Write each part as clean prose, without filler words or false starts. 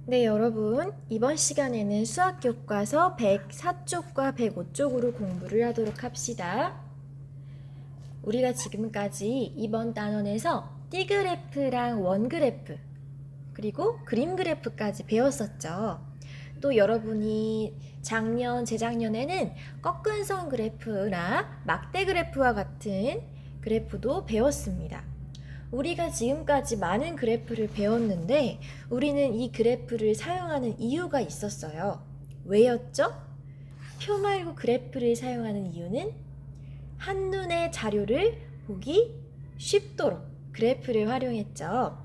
네, 여러분. 이번 시간에는 수학 교과서 104쪽과 105쪽으로 공부를 하도록 합시다. 우리가 지금까지 이번 단원에서 띠그래프랑 원그래프, 그리고 그림 그래프까지 배웠었죠. 또 여러분이 작년, 재작년에는 꺾은선 그래프나 막대 그래프와 같은 그래프도 배웠습니다. 우리가 지금까지 많은 그래프를 배웠는데 우리는 이 그래프를 사용하는 이유가 있었어요. 왜였죠? 표 말고 그래프를 사용하는 이유는 한눈에 자료를 보기 쉽도록 그래프를 활용했죠.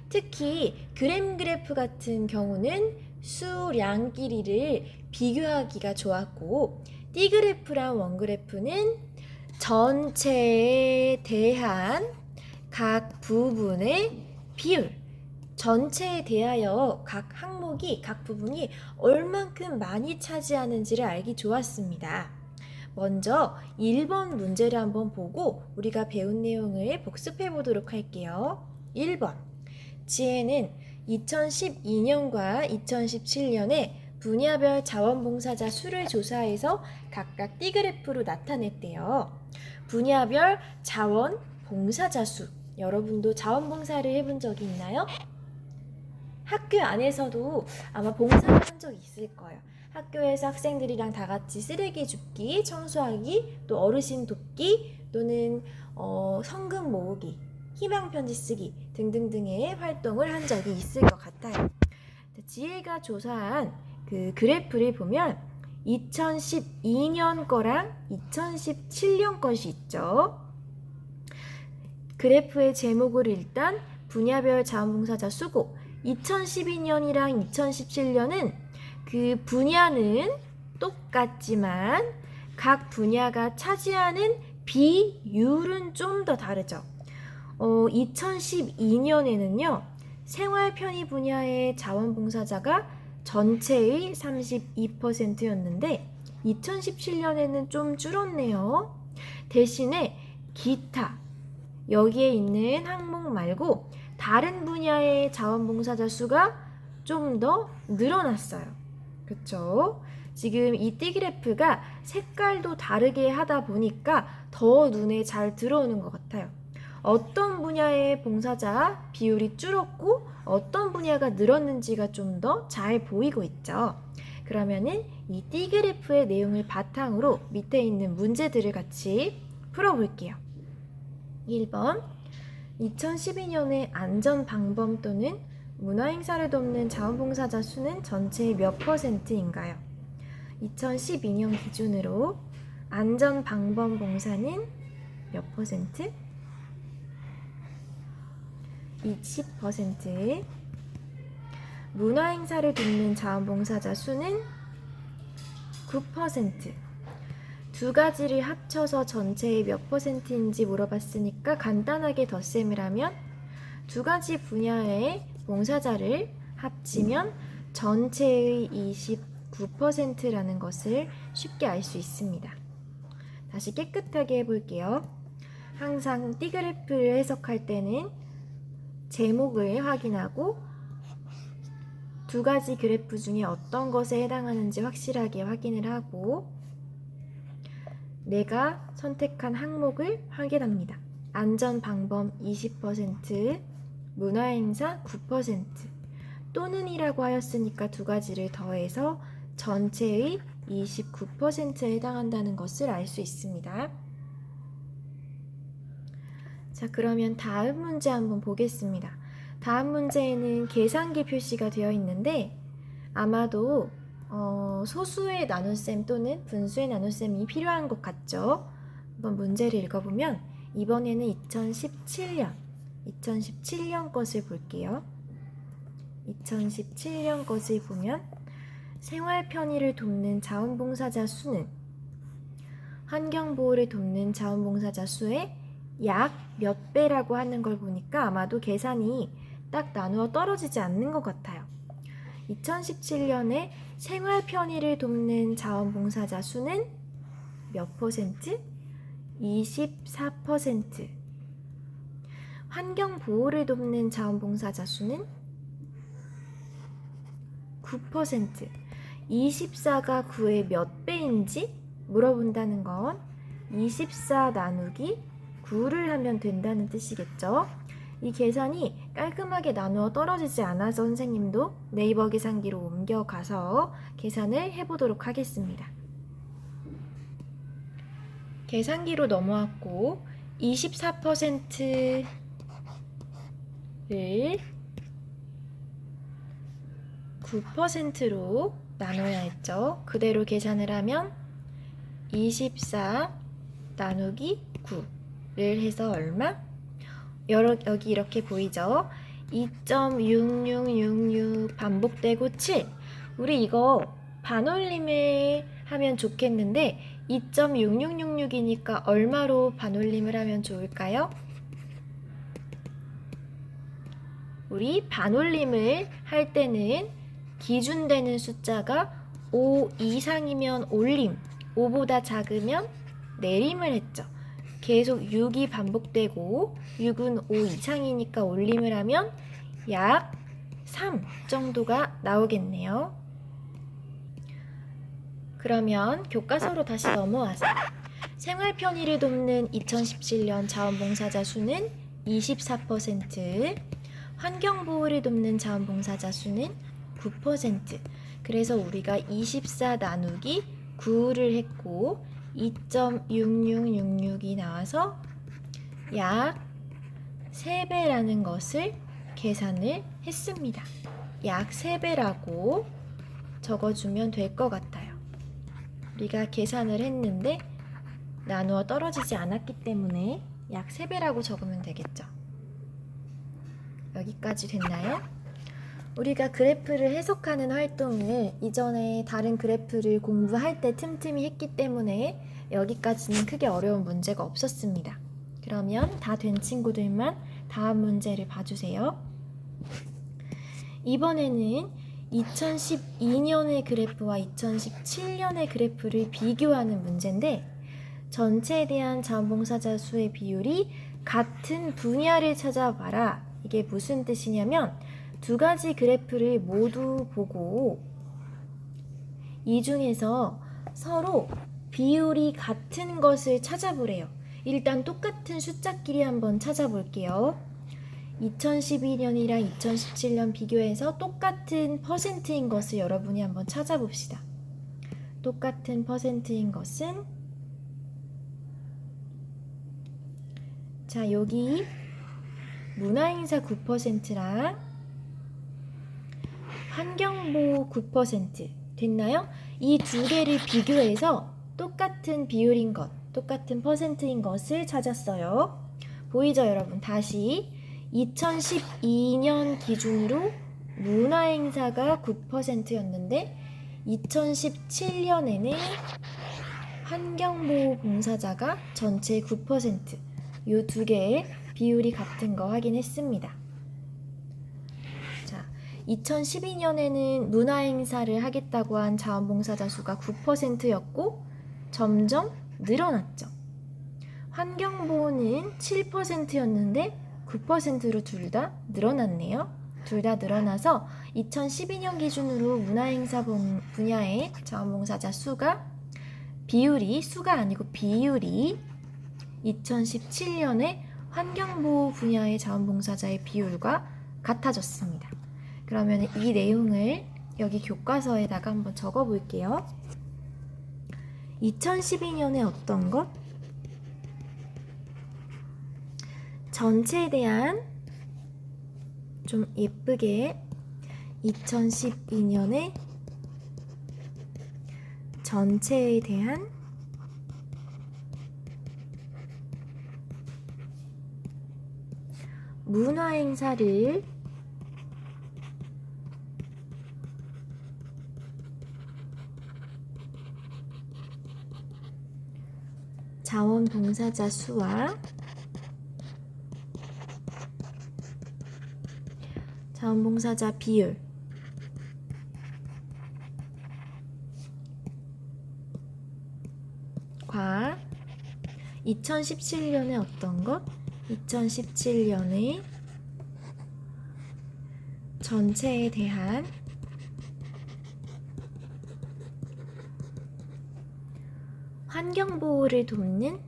특히 그램 그래프 같은 경우는 수량 길이를 비교하기가 좋았고, 띠그래프랑 원그래프는 전체에 대한 각 부분의 비율, 전체에 대하여 각 항목이, 각 부분이 얼만큼 많이 차지하는지를 알기 좋았습니다. 먼저 1번 문제를 한번 보고 우리가 배운 내용을 복습해 보도록 할게요. 1번. 지혜는 2012년과 2017년에 분야별 자원봉사자 수를 조사해서 각각 띠그래프로 나타냈대요. 분야별 자원봉사자 수. 여러분도 자원봉사를 해본 적이 있나요? 학교 안에서도 아마 봉사를 한 적이 있을 거예요. 학교에서 학생들이랑 다 같이 쓰레기 줍기, 청소하기, 또 어르신 돕기, 또는 성금 모으기, 희망편지 쓰기 등등등의 활동을 한 적이 있을 것 같아요. 지혜가 조사한 그 그래프를 보면 2012년 거랑 2017년 것이 있죠. 그래프의 제목을 일단 분야별 자원봉사자 수고, 2012년이랑 2017년은 그 분야는 똑같지만 각 분야가 차지하는 비율은 좀 더 다르죠. 2012년에는요, 생활편의 분야의 자원봉사자가 전체의 32%였는데 2017년에는 좀 줄었네요. 대신에 기타, 여기에 있는 항목 말고 다른 분야의 자원봉사자 수가 좀 더 늘어났어요. 그쵸? 지금 이 띠그래프가 색깔도 다르게 하다 보니까 더 눈에 잘 들어오는 것 같아요. 어떤 분야의 봉사자 비율이 줄었고 어떤 분야가 늘었는지가 좀 더 잘 보이고 있죠. 그러면은 이 띠그래프의 내용을 바탕으로 밑에 있는 문제들을 같이 풀어볼게요. 1번. 2012년에 안전방범 또는 문화행사를 돕는 자원봉사자 수는 전체의 몇 %인가요? 2012년 기준으로 안전방범 봉사는 몇 %? 20%. 문화행사를 돕는 자원봉사자 수는 9%. 두 가지를 합쳐서 전체의 몇 %인지 물어봤으니까 간단하게 덧셈을 하면 두 가지 분야의 봉사자를 합치면 전체의 29%라는 것을 쉽게 알 수 있습니다. 다시 깨끗하게 해볼게요. 항상 띠그래프를 해석할 때는 제목을 확인하고 두 가지 그래프 중에 어떤 것에 해당하는지 확실하게 확인을 하고 내가 선택한 항목을 확인합니다. 안전방범 20%, 문화행사 9%, 또는 이라고 하였으니까 두 가지를 더해서 전체의 29%에 해당한다는 것을 알 수 있습니다. 자, 그러면 다음 문제 한번 보겠습니다. 다음 문제에는 계산기 표시가 되어 있는데 아마도 소수의 나눗셈 또는 분수의 나눗셈이 필요한 것 같죠? 한번 문제를 읽어보면 이번에는 2017년 것을 볼게요. 2017년 것을 보면 생활 편의를 돕는 자원봉사자 수는 환경보호를 돕는 자원봉사자 수의 약 몇 배라고 하는 걸 보니까 아마도 계산이 딱 나누어 떨어지지 않는 것 같아요. 2017년에 생활 편의를 돕는 자원봉사자 수는 몇 %? 24%. 환경 보호를 돕는 자원봉사자 수는 9%. 24가 9의 몇 배인지 물어본다는 건 24 나누기 9를 하면 된다는 뜻이겠죠. 이 계산이 깔끔하게 나누어 떨어지지 않아서 선생님도 네이버 계산기로 옮겨가서 계산을 해보도록 하겠습니다. 계산기로 넘어왔고 24%를 9%로 나눠야 했죠. 그대로 계산을 하면 24 나누기 9를 해서 얼마? 여기 이렇게 보이죠? 2.6666 반복되고 7. 우리 이거 반올림을 하면 좋겠는데 2.6666이니까 얼마로 반올림을 하면 좋을까요? 우리 반올림을 할 때는 기준되는 숫자가 5 이상이면 올림, 5보다 작으면 내림을 했죠. 계속 6이 반복되고 6은 5 이상이니까 올림을 하면 약 3 정도가 나오겠네요. 그러면 교과서로 다시 넘어와서 생활 편의를 돕는 2017년 자원봉사자 수는 24%, 환경보호를 돕는 자원봉사자 수는 9%. 그래서 우리가 24 나누기 9를 했고 2.6666이 나와서 약 3배라는 것을 계산을 했습니다. 약 3배라고 적어주면 될 것 같아요. 우리가 계산을 했는데 나누어 떨어지지 않았기 때문에 약 3배라고 적으면 되겠죠. 여기까지 됐나요? 우리가 그래프를 해석하는 활동을 이전에 다른 그래프를 공부할 때 틈틈이 했기 때문에 여기까지는 크게 어려운 문제가 없었습니다. 그러면 다 된 친구들만 다음 문제를 봐주세요. 이번에는 2012년의 그래프와 2017년의 그래프를 비교하는 문제인데 전체에 대한 자원봉사자 수의 비율이 같은 분야를 찾아봐라. 이게 무슨 뜻이냐면 두 가지 그래프를 모두 보고 이 중에서 서로 비율이 같은 것을 찾아보래요. 일단 똑같은 숫자끼리 한번 찾아볼게요. 2012년이랑 2017년 비교해서 똑같은 퍼센트인 것을 여러분이 한번 찾아봅시다. 똑같은 퍼센트인 것은 자, 여기 문화행사 9%랑 환경보호 9% 됐나요? 이 두 개를 비교해서 똑같은 비율인 것, 똑같은 퍼센트인 것을 찾았어요. 보이죠, 여러분? 다시 2012년 기준으로 문화행사가 9%였는데 2017년에는 환경보호 봉사자가 전체 9%, 이 두 개의 비율이 같은 거 확인했습니다. 자, 2012년에는 문화행사를 하겠다고 한 자원봉사자 수가 9%였고 점점 늘어났죠. 환경보호는 7%였는데 9%로 둘 다 늘어났네요. 둘 다 늘어나서 2012년 기준으로 문화행사 분야의 자원봉사자 수가 수가 아니고 비율이 2017년에 환경보호 분야의 자원봉사자의 비율과 같아졌습니다. 그러면 이 내용을 여기 교과서에다가 한번 적어볼게요. 2012년에 어떤 것? 전체에 대한 좀 예쁘게 2012년에 전체에 대한 문화행사를 자원봉사자 수와 자원봉사자 비율 과 2017년에 어떤 것? 2017년에 전체에 대한 환경보호를 돕는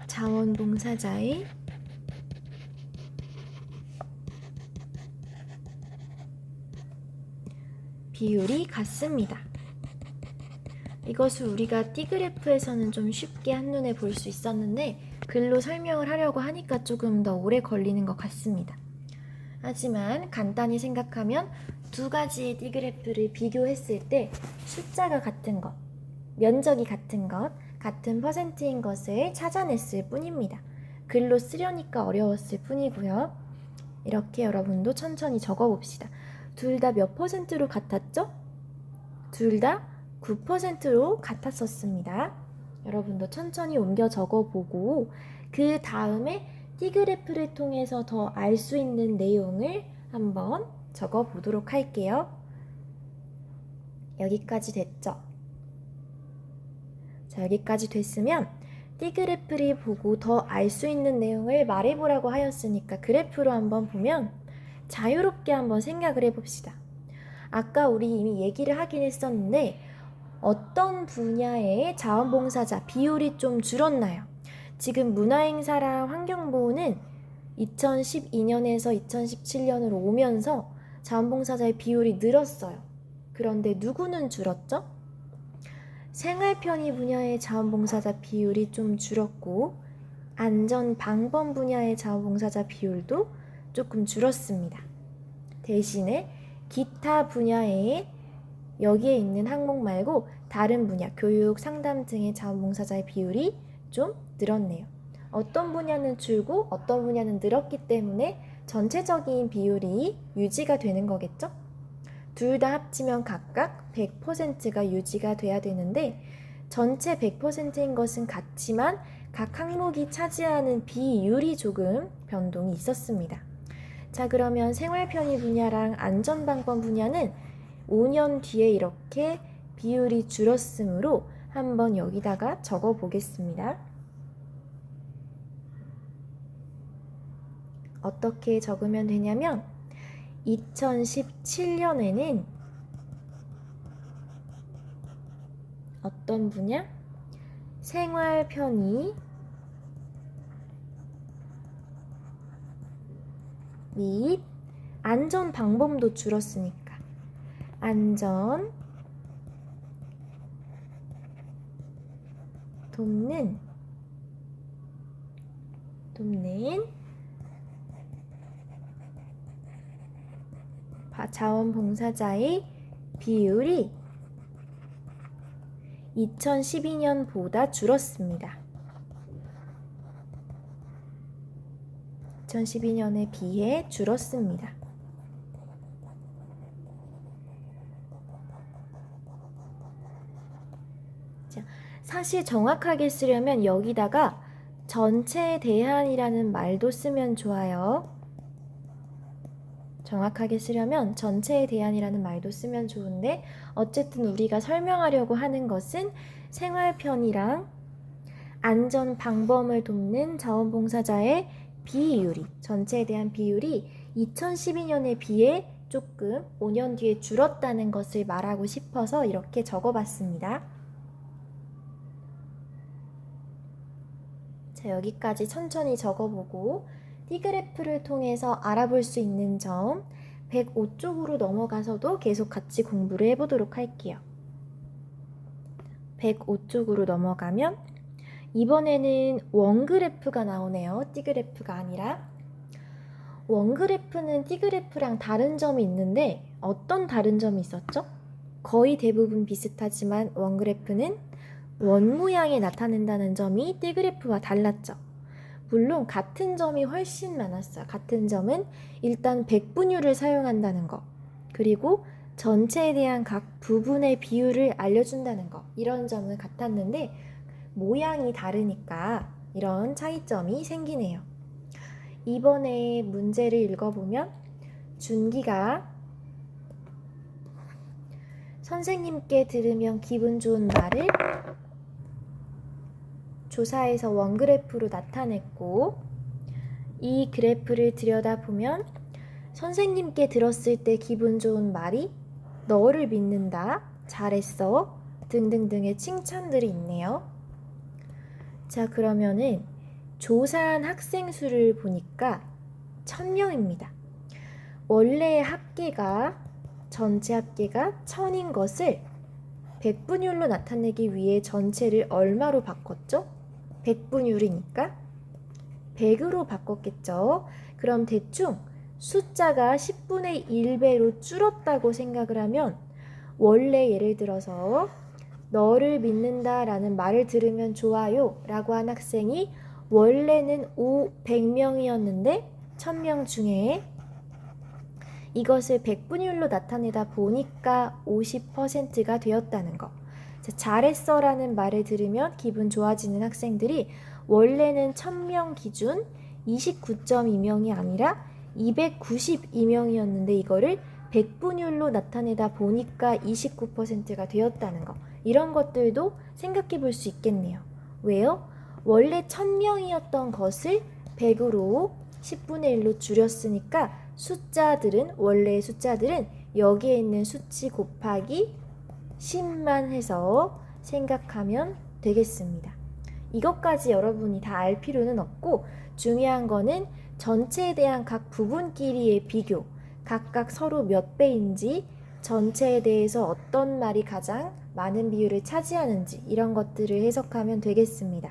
자원봉사자의 비율이 같습니다. 이것을 우리가 띠그래프에서는 좀 쉽게 한눈에 볼 수 있었는데 글로 설명을 하려고 하니까 조금 더 오래 걸리는 것 같습니다. 하지만 간단히 생각하면 두 가지의 띠그래프를 비교했을 때 숫자가 같은 것, 면적이 같은 것, 같은 퍼센트인 것을 찾아냈을 뿐입니다. 글로 쓰려니까 어려웠을 뿐이고요. 이렇게 여러분도 천천히 적어봅시다. 둘 다 몇 퍼센트로 같았죠? 둘 다 9%로 같았었습니다. 여러분도 천천히 옮겨 적어보고 그 다음에 띠그래프를 통해서 더 알 수 있는 내용을 한번 적어보도록 할게요. 여기까지 됐죠? 자, 여기까지 됐으면 띠그래프를 보고 더 알 수 있는 내용을 말해보라고 하였으니까 그래프로 한번 보면 자유롭게 한번 생각을 해봅시다. 아까 우리 이미 얘기를 하긴 했었는데 어떤 분야의 자원봉사자 비율이 좀 줄었나요? 지금 문화행사랑 환경보호는 2012년에서 2017년으로 오면서 자원봉사자의 비율이 늘었어요. 그런데 누구는 줄었죠? 생활편의 분야의 자원봉사자 비율이 좀 줄었고 안전방범 분야의 자원봉사자 비율도 조금 줄었습니다. 대신에 기타 분야의 여기에 있는 항목 말고 다른 분야, 교육, 상담 등의 자원봉사자의 비율이 좀 늘었네요. 어떤 분야는 줄고 어떤 분야는 늘었기 때문에 전체적인 비율이 유지가 되는 거겠죠? 둘 다 합치면 각각 100%가 유지가 돼야 되는데 전체 100%인 것은 같지만 각 항목이 차지하는 비율이 조금 변동이 있었습니다. 자, 그러면 생활편의 분야랑 안전방범 분야는 5년 뒤에 이렇게 비율이 줄었으므로 한번 여기다가 적어 보겠습니다. 어떻게 적으면 되냐면 2017년에는 어떤 분야? 생활편의 및 안전방범도 줄었으니까 안전 돕는 자원봉사자의 비율이 2012년보다 줄었습니다. 2012년에 비해 줄었습니다. 자, 사실 정확하게 쓰려면 여기다가 전체에 대한이라는 말도 쓰면 좋아요. 정확하게 쓰려면 전체에 대한이라는 말도 쓰면 좋은데 어쨌든 우리가 설명하려고 하는 것은 생활편이랑 안전방범을 돕는 자원봉사자의 비율이 전체에 대한 비율이 2012년에 비해 조금 5년 뒤에 줄었다는 것을 말하고 싶어서 이렇게 적어봤습니다. 자, 여기까지 천천히 적어보고 띠그래프를 통해서 알아볼 수 있는 점 105쪽으로 넘어가서도 계속 같이 공부를 해보도록 할게요. 105쪽으로 넘어가면 이번에는 원그래프가 나오네요. 띠그래프가 아니라. 원그래프는 띠그래프랑 다른 점이 있는데 어떤 다른 점이 있었죠? 거의 대부분 비슷하지만 원그래프는 원 모양이 나타낸다는 점이 띠그래프와 달랐죠. 물론 같은 점이 훨씬 많았어요. 같은 점은 일단 백분율을 사용한다는 거, 그리고 전체에 대한 각 부분의 비율을 알려준다는 거, 이런 점은 같았는데 모양이 다르니까 이런 차이점이 생기네요. 이번에 문제를 읽어보면 준기가 선생님께 들으면 기분 좋은 말을 조사해서 원그래프로 나타냈고 이 그래프를 들여다보면 선생님께 들었을 때 기분 좋은 말이 너를 믿는다, 잘했어 등등등의 칭찬들이 있네요. 자, 그러면은 조사한 학생 수를 보니까 1000명입니다. 원래의 합계가 전체 합계가 1000인 것을 백분율로 나타내기 위해 전체를 얼마로 바꿨죠? 백분율이니까 100으로 바꿨겠죠. 그럼 대충 숫자가 10분의 1배로 줄었다고 생각을 하면 원래 예를 들어서 너를 믿는다 라는 말을 들으면 좋아요 라고 한 학생이 원래는 100명이었는데 1000명 중에 이것을 백분율로 나타내다 보니까 50%가 되었다는 거. 자, 잘했어 라는 말을 들으면 기분 좋아지는 학생들이 원래는 1000명 기준 29.2명이 아니라 292명이었는데 이거를 백분율로 나타내다 보니까 29%가 되었다는 거. 이런 것들도 생각해 볼 수 있겠네요. 왜요? 원래 1000명이었던 것을 100으로 10분의 1로 줄였으니까 숫자들은 원래의 숫자들은 여기에 있는 수치 곱하기 10만 해서 생각하면 되겠습니다. 이것까지 여러분이 다 알 필요는 없고 중요한 거는 전체에 대한 각 부분끼리의 비교, 각각 서로 몇 배인지, 전체에 대해서 어떤 말이 가장 많은 비율을 차지하는지 이런 것들을 해석하면 되겠습니다.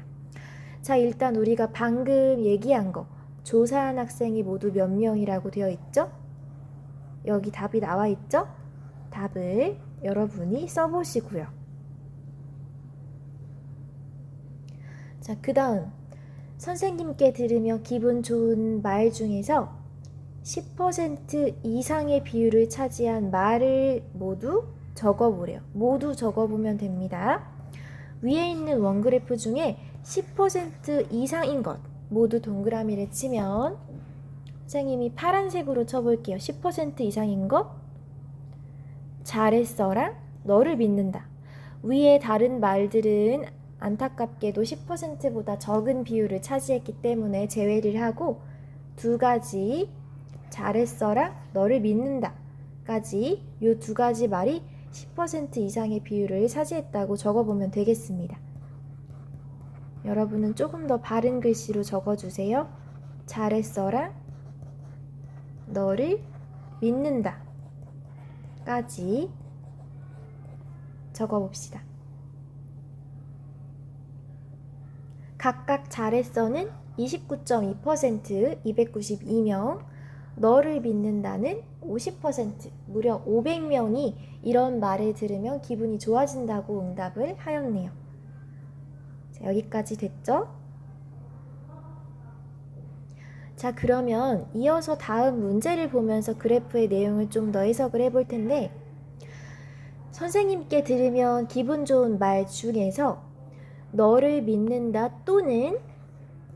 자, 일단 우리가 방금 얘기한 거 조사한 학생이 모두 몇 명이라고 되어 있죠? 여기 답이 나와 있죠? 답을 여러분이 써보시고요. 자, 그 다음 선생님께 들으며 기분 좋은 말 중에서 10% 이상의 비율을 차지한 말을 모두 적어보래요. 모두 적어보면 됩니다. 위에 있는 원그래프 중에 10% 이상인 것 모두 동그라미를 치면 선생님이 파란색으로 쳐볼게요. 10% 이상인 것, 잘했어랑 너를 믿는다. 위에 다른 말들은 안타깝게도 10%보다 적은 비율을 차지했기 때문에 제외를 하고 두 가지 잘했어랑 너를 믿는다 까지 이 두 가지 말이 10% 이상의 비율을 차지했다고 적어보면 되겠습니다. 여러분은 조금 더 바른 글씨로 적어주세요. 잘했어랑 너를 믿는다 까지 적어봅시다. 각각 잘했어는 29.2%, 292명, 너를 믿는다는 50%, 무려 500명이 이런 말을 들으면 기분이 좋아진다고 응답을 하였네요. 자, 여기까지 됐죠? 자, 그러면 이어서 다음 문제를 보면서 그래프의 내용을 좀 더 해석을 해볼 텐데 선생님께 들으면 기분 좋은 말 중에서 너를 믿는다 또는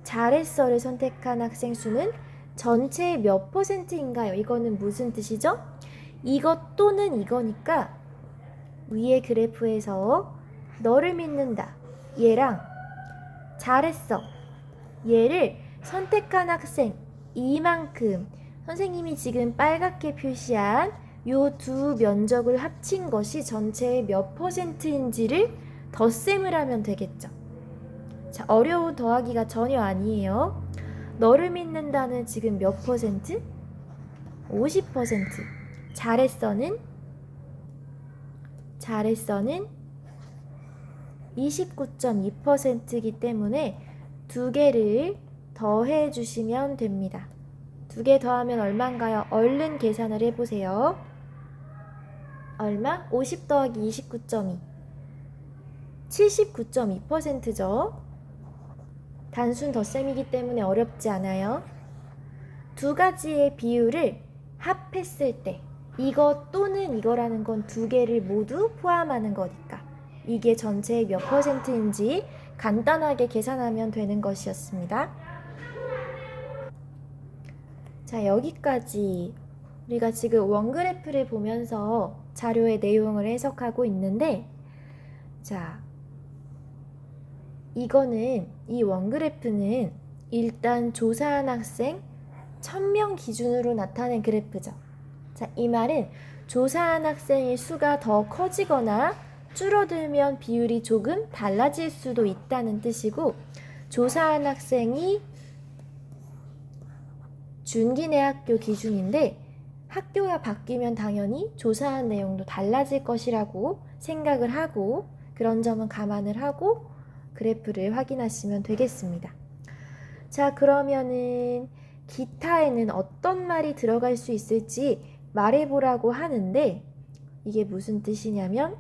잘했어를 선택한 학생 수는 전체의 몇 %인가요? 이거는 무슨 뜻이죠? 이것 또는 이거니까 위에 그래프에서 너를 믿는다 얘랑 잘했어 얘를 선택한 학생 이만큼 선생님이 지금 빨갛게 표시한 요 두 면적을 합친 것이 전체의 몇 %인지를 덧셈을 하면 되겠죠. 자, 어려운 더하기가 전혀 아니에요. 너를 믿는다는 지금 몇 %? 50%. 잘했어는 29.2%이기 때문에 두 개를 더해 주시면 됩니다. 두 개 더하면 얼마인가요? 얼른 계산을 해보세요. 얼마? 50 더하기 29.2 79.2%죠. 단순 덧셈이기 때문에 어렵지 않아요. 두 가지의 비율을 합했을 때 이거 또는 이거라는 건 두 개를 모두 포함하는 거니까 이게 전체의 몇 %인지 간단하게 계산하면 되는 것이었습니다. 자, 여기까지 우리가 지금 원그래프를 보면서 자료의 내용을 해석하고 있는데 자, 이거는 이 원그래프는 일단 조사한 학생 1000명 기준으로 나타낸 그래프죠. 자, 이 말은 조사한 학생의 수가 더 커지거나 줄어들면 비율이 조금 달라질 수도 있다는 뜻이고, 조사한 학생이 준기내 학교 기준인데 학교가 바뀌면 당연히 조사한 내용도 달라질 것이라고 생각을 하고, 그런 점은 감안을 하고 그래프를 확인하시면 되겠습니다. 자, 그러면은 기타에는 어떤 말이 들어갈 수 있을지 말해보라고 하는데, 이게 무슨 뜻이냐면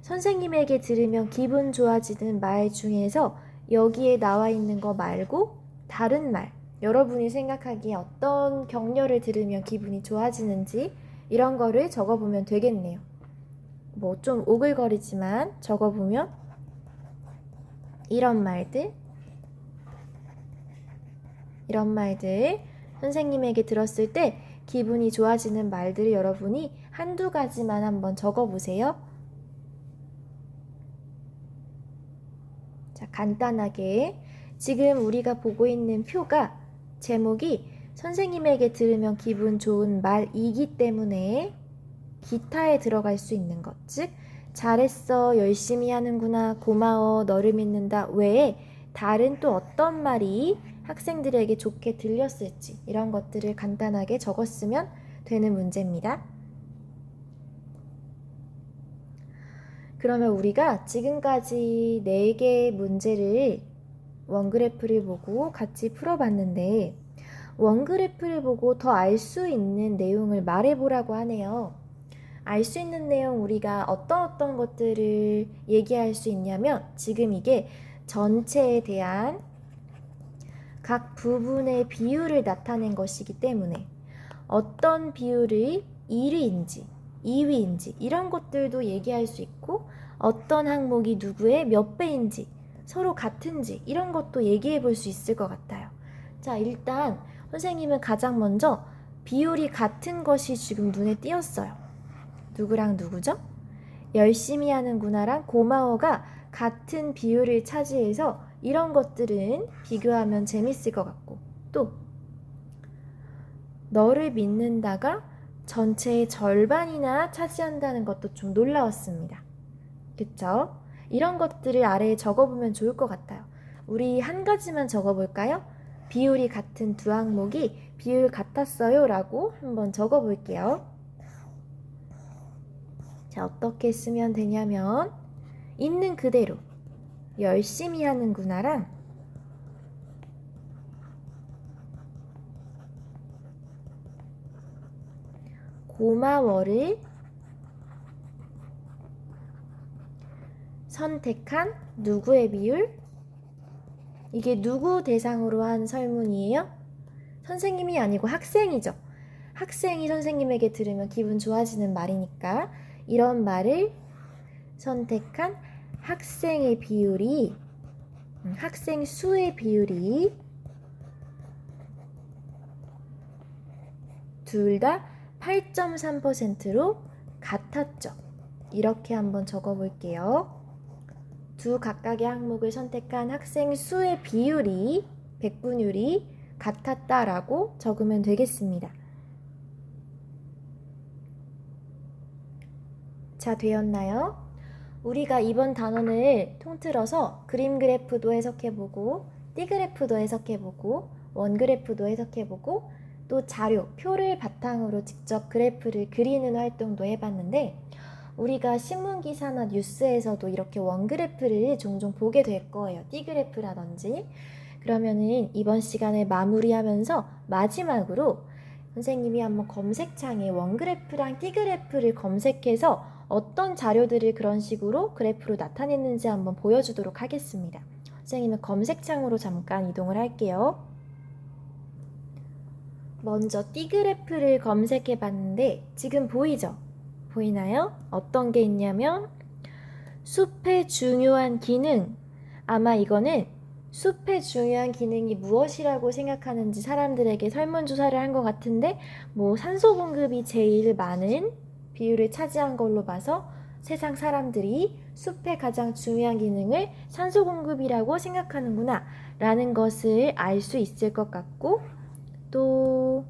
선생님에게 들으면 기분 좋아지는 말 중에서 여기에 나와 있는 거 말고 다른 말, 여러분이 생각하기에 어떤 격려를 들으면 기분이 좋아지는지 이런 거를 적어보면 되겠네요. 뭐 좀 오글거리지만 적어보면 이런 말들 선생님에게 들었을 때 기분이 좋아지는 말들을 여러분이 한두 가지만 한번 적어보세요. 자, 간단하게 지금 우리가 보고 있는 표가 제목이 선생님에게 들으면 기분 좋은 말이기 때문에 기타에 들어갈 수 있는 것, 즉 잘했어, 열심히 하는구나, 고마워, 너를 믿는다 외에 다른 또 어떤 말이 학생들에게 좋게 들렸을지 이런 것들을 간단하게 적었으면 되는 문제입니다. 그러면 우리가 지금까지 4개의 문제를 원그래프를 보고 같이 풀어봤는데, 원그래프를 보고 더 알 수 있는 내용을 말해보라고 하네요. 알 수 있는 내용, 우리가 어떤 것들을 얘기할 수 있냐면, 지금 이게 전체에 대한 각 부분의 비율을 나타낸 것이기 때문에 어떤 비율이 1위인지 2위인지 이런 것들도 얘기할 수 있고, 어떤 항목이 누구의 몇 배인지 서로 같은지 이런 것도 얘기해 볼 수 있을 것 같아요. 자, 일단 선생님은 가장 먼저 비율이 같은 것이 지금 눈에 띄었어요. 누구랑 누구죠? 열심히 하는구나랑 고마워가 같은 비율을 차지해서 이런 것들은 비교하면 재밌을 것 같고, 또 너를 믿는다가 전체의 절반이나 차지한다는 것도 좀 놀라웠습니다. 그쵸? 이런 것들을 아래에 적어보면 좋을 것 같아요. 우리 한 가지만 적어볼까요? 비율이 같은 두 항목이 비율 같았어요 라고 한번 적어볼게요. 자, 어떻게 쓰면 되냐면 있는 그대로 열심히 하는구나랑 고마워를 선택한 누구의 비율? 이게 누구 대상으로 한 설문이에요? 선생님이 아니고 학생이죠. 학생이 선생님에게 들으면 기분 좋아지는 말이니까 이런 말을 선택한 학생의 비율이, 학생 수의 비율이 둘 다 8.3%로 같았죠. 이렇게 한번 적어볼게요. 두 각각의 항목을 선택한 학생 수의 비율이, 백분율이 같았다라고 적으면 되겠습니다. 자, 되었나요? 우리가 이번 단원을 통틀어서 그림 그래프도 해석해보고, 띠그래프도 해석해보고, 원그래프도 해석해보고, 또 자료, 표를 바탕으로 직접 그래프를 그리는 활동도 해봤는데, 우리가 신문기사나 뉴스에서도 이렇게 원그래프를 종종 보게 될 거예요. 띠그래프라든지. 그러면은 이번 시간을 마무리하면서 마지막으로 선생님이 한번 검색창에 원그래프랑 띠그래프를 검색해서 어떤 자료들을 그런 식으로 그래프로 나타냈는지 한번 보여주도록 하겠습니다. 선생님은 검색창으로 잠깐 이동을 할게요. 먼저 띠그래프를 검색해 봤는데 지금 보이죠? 보이나요? 어떤 게 있냐면 숲의 중요한 기능, 아마 이거는 숲의 중요한 기능이 무엇이라고 생각하는지 사람들에게 설문조사를 한 것 같은데, 뭐 산소 공급이 제일 많은 비율을 차지한 걸로 봐서 세상 사람들이 숲의 가장 중요한 기능을 산소 공급이라고 생각하는구나 라는 것을 알 수 있을 것 같고, 또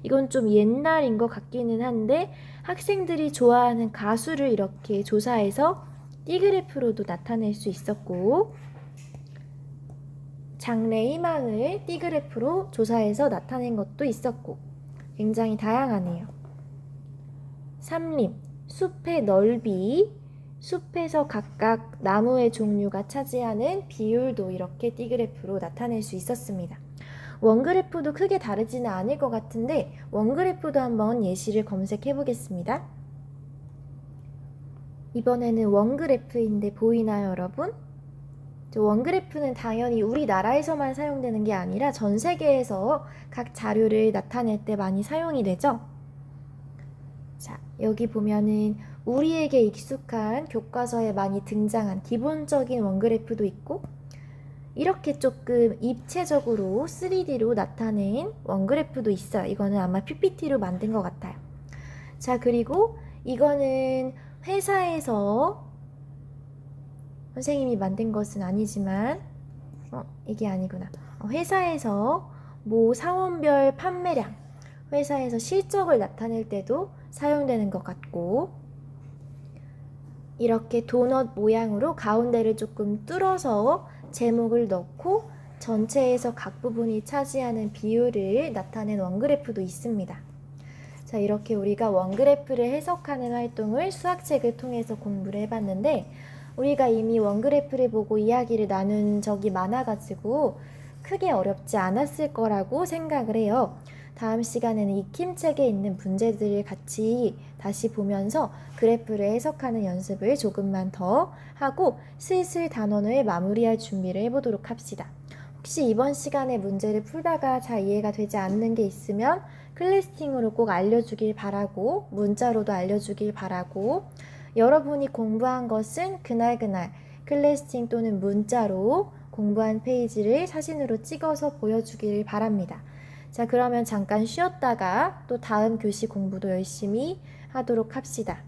이건 좀 옛날인 것 같기는 한데 학생들이 좋아하는 가수를 이렇게 조사해서 띠그래프로도 나타낼 수 있었고, 장래 희망을 띠그래프로 조사해서 나타낸 것도 있었고, 굉장히 다양하네요. 삼림, 숲의 넓이, 숲에서 각각 나무의 종류가 차지하는 비율도 이렇게 띠그래프로 나타낼 수 있었습니다. 원그래프도 크게 다르지는 않을 것 같은데 원그래프도 한번 예시를 검색해 보겠습니다. 이번에는 원그래프인데 보이나요, 여러분? 원그래프는 당연히 우리나라에서만 사용되는 게 아니라 전 세계에서 각 자료를 나타낼 때 많이 사용이 되죠. 자, 여기 보면은 우리에게 익숙한 교과서에 많이 등장한 기본적인 원그래프도 있고, 이렇게 조금 입체적으로 3D로 나타낸 원그래프도 있어요. 이거는 아마 PPT로 만든 것 같아요. 자, 그리고 이거는 회사에서 선생님이 만든 것은 아니지만 이게 아니구나. 회사에서 뭐 사원별 판매량, 회사에서 실적을 나타낼 때도 사용되는 것 같고, 이렇게 도넛 모양으로 가운데를 조금 뚫어서 제목을 넣고 전체에서 각 부분이 차지하는 비율을 나타낸 원그래프도 있습니다. 자, 이렇게 우리가 원그래프를 해석하는 활동을 수학책을 통해서 공부를 해봤는데, 우리가 이미 원그래프를 보고 이야기를 나눈 적이 많아가지고 크게 어렵지 않았을 거라고 생각을 해요. 다음 시간에는 익힘책에 있는 문제들을 같이 다시 보면서 그래프를 해석하는 연습을 조금만 더 하고 슬슬 단원을 마무리할 준비를 해보도록 합시다. 혹시 이번 시간에 문제를 풀다가 잘 이해가 되지 않는 게 있으면 클래스팅으로 꼭 알려주길 바라고, 문자로도 알려주길 바라고, 여러분이 공부한 것은 그날그날 클래스팅 또는 문자로 공부한 페이지를 사진으로 찍어서 보여주길 바랍니다. 자, 그러면 잠깐 쉬었다가 또 다음 교시 공부도 열심히 하도록 합시다.